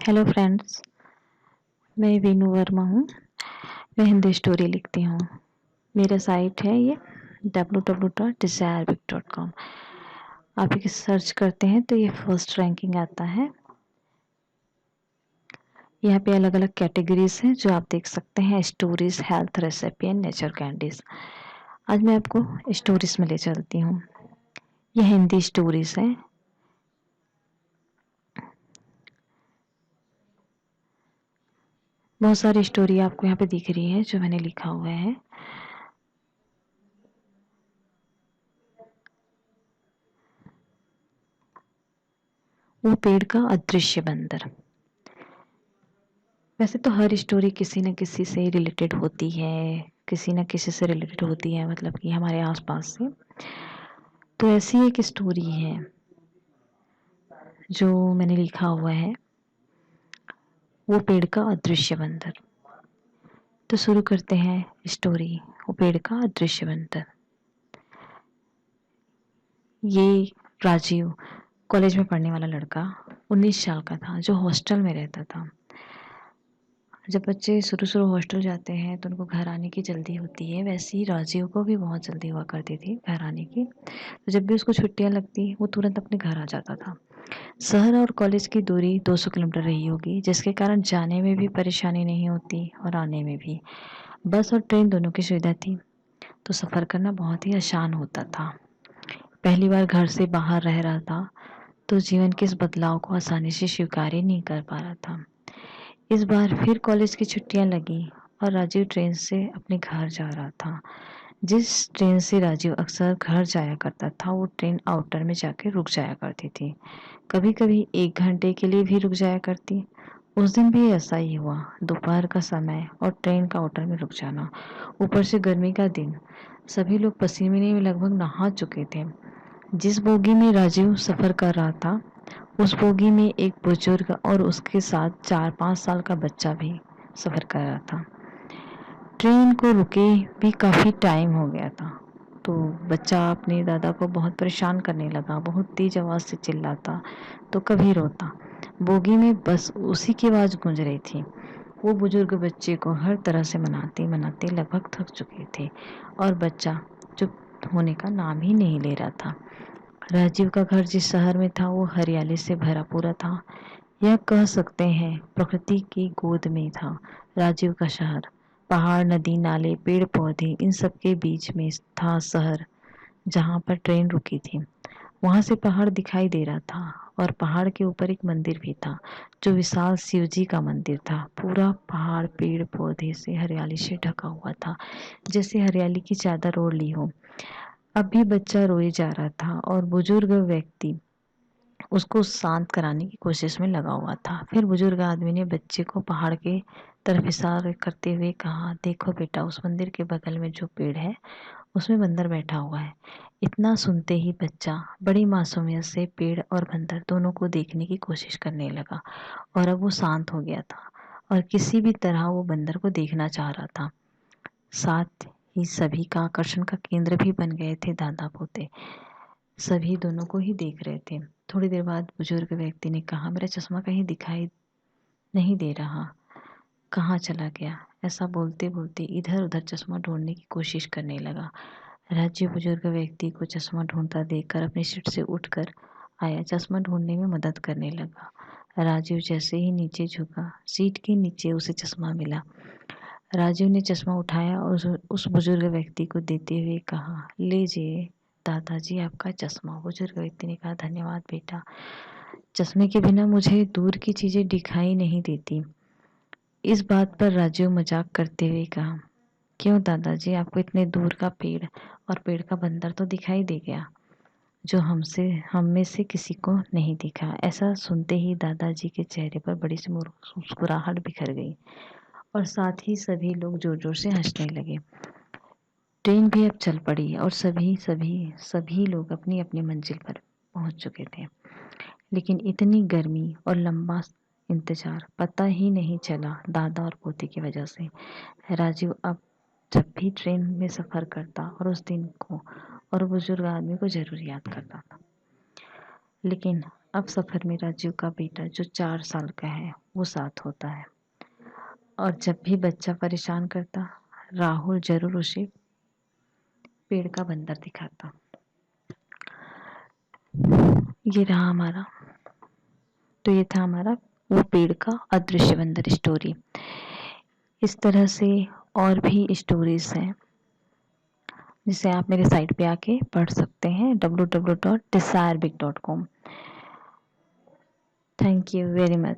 Hello friends, मैं वीनू वर्मा हूँ। मैं हिंदी स्टोरी लिखती हूँ। मेरा साइट है ये www.desirebook.com। आप इसे सर्च करते हैं तो ये फर्स्ट रैंकिंग आता है। यहाँ पे अलग अलग कैटेगरीज हैं जो आप देख सकते हैं: stories, health, recipe and nature candies. आज मैं आपको स्टोरीज में ले चलती हूँ। ये हिंदी स्टोरीज हैं। बहुत सारी स्टोरी आपको यहाँ पे दिख रही है जो मैंने लिखा हुआ है। वो पेड़ का अदृश्य बंदर। वैसे तो हर स्टोरी किसी न किसी से रिलेटेड होती है, किसी न किसी से रिलेटेड होती है, मतलब कि हमारे आसपास से। तो ऐसी एक स्टोरी है जो मैंने लिखा हुआ है, वो पेड़ का अदृश्य बंदर। तो शुरू करते हैं स्टोरी, वो पेड़ का अदृश्य बंदर। ये राजीव कॉलेज में पढ़ने वाला लड़का 19 साल का था जो हॉस्टल में रहता था। जब बच्चे शुरू शुरू हॉस्टल जाते हैं तो उनको घर आने की जल्दी होती है, वैसे ही राजीव को भी बहुत जल्दी हुआ करती थी घर आने की। तो जब भी उसको छुट्टियां लगती वो तुरंत अपने घर आ जाता था। शहर और कॉलेज की दूरी 200 किलोमीटर रही होगी, जिसके कारण जाने में भी परेशानी नहीं होती और आने में भी। बस और ट्रेन दोनों की सुविधा थी, तो सफ़र करना बहुत ही आसान होता था। पहली बार घर से बाहर रह रहा था तो जीवन के इस बदलाव को आसानी से स्वीकार ही नहीं कर पा रहा था। इस बार फिर कॉलेज की छुट्टियां लगी और राजीव ट्रेन से अपने घर जा रहा था। जिस ट्रेन से राजीव अक्सर घर जाया करता था वो ट्रेन आउटर में जाके रुक जाया करती थी। कभी कभी 1 घंटे के लिए भी रुक जाया करती। उस दिन भी ऐसा ही हुआ। दोपहर का समय और ट्रेन का आउटर में रुक जाना, ऊपर से गर्मी का दिन। सभी लोग पसीने में लगभग नहा चुके थे। जिस बोगी में राजीव सफर कर रहा था उस बोगी में एक बुजुर्ग और उसके साथ 4-5 साल का बच्चा भी सफर कर रहा था। ट्रेन को रुके भी काफ़ी टाइम हो गया था, तो बच्चा अपने दादा को बहुत परेशान करने लगा। बहुत तेज आवाज़ से चिल्लाता तो कभी रोता। बोगी में बस उसी की आवाज़ गूंज रही थी। वो बुजुर्ग बच्चे को हर तरह से मनाते मनाते लगभग थक चुके थे और बच्चा चुप होने का नाम ही नहीं ले रहा था। राजीव का घर जिस शहर में था वो हरियाली से भरा पूरा था। यह कह सकते हैं प्रकृति की गोद में था राजीव का शहर। पहाड़, नदी, नाले, पेड़ पौधे, इन सब के बीच में था शहर जहाँ पर ट्रेन रुकी थी। वहां से पहाड़ दिखाई दे रहा था और पहाड़ के ऊपर एक मंदिर भी था जो विशाल शिव जी का मंदिर था। पूरा पहाड़ पेड़ पौधे से हरियाली से ढका हुआ था, जैसे हरियाली की चादर ओढ़ ली हो। अब भी बच्चा रोए जा रहा था और बुजुर्ग व्यक्ति उसको शांत कराने की कोशिश में लगा हुआ था। फिर बुजुर्ग आदमी ने बच्चे को पहाड़ के तरफ इशारा करते हुए कहा, देखो बेटा, उस मंदिर के बगल में जो पेड़ है उसमें बंदर बैठा हुआ है। इतना सुनते ही बच्चा बड़ी मासूमियत से पेड़ और बंदर दोनों को देखने की कोशिश करने लगा और अब वो शांत हो गया था और किसी भी तरह वो बंदर को देखना चाह रहा था। साथ ही सभी का आकर्षण का केंद्र भी बन गए थे दादा पोते। सभी दोनों को ही देख रहे थे। थोड़ी देर बाद बुजुर्ग व्यक्ति ने कहा, मेरा चश्मा कहीं दिखाई नहीं दे रहा, कहाँ चला गया? ऐसा बोलते बोलते इधर उधर चश्मा ढूंढने की कोशिश करने लगा। राजीव बुजुर्ग व्यक्ति को चश्मा ढूंढता देखकर अपनी सीट से उठकर आया, चश्मा ढूंढने में मदद करने लगा। राजीव जैसे ही नीचे झुका, सीट के नीचे उसे चश्मा मिला। राजीव ने चश्मा उठाया और उस बुजुर्ग व्यक्ति को देते हुए कहा, लीजिए दादाजी आपका चश्मा। बुजुर्ग व्यक्ति ने कहा, धन्यवाद बेटा, चश्मे के बिना मुझे दूर की चीजें दिखाई नहीं देती। इस बात पर राजीव मजाक करते हुए कहा, क्यों दादाजी, आपको इतने दूर का पेड़ और पेड़ का बंदर तो दिखाई दे गया, जो हम में से किसी को नहीं दिखा। ऐसा सुनते ही दादाजी के चेहरे पर बड़ी सी मुस्कुराहट बिखर गई और साथ ही सभी लोग जोर जोर से हंसने लगे। ट्रेन भी अब चल पड़ी और सभी सभी सभी लोग अपनी अपनी मंजिल पर पहुंच चुके थे। लेकिन इतनी गर्मी और लंबा इंतजार पता ही नहीं चला दादा और पोते की वजह से। राजीव अब जब भी ट्रेन में सफ़र करता और उस दिन को और बुजुर्ग आदमी को जरूर याद करता था। लेकिन अब सफ़र में राजीव का बेटा जो 4 साल का है वो साथ होता है, और जब भी बच्चा परेशान करता राहुल ज़रूर उसे पेड़ का बंदर दिखाता। ये रहा हमारा, तो ये था हमारा वो पेड़ का अदृश्य बंदर स्टोरी। इस तरह से और भी स्टोरीज़ हैं जिसे आप मेरे साइट पे आके पढ़ सकते हैं www.desirebig.com। Thank you very much.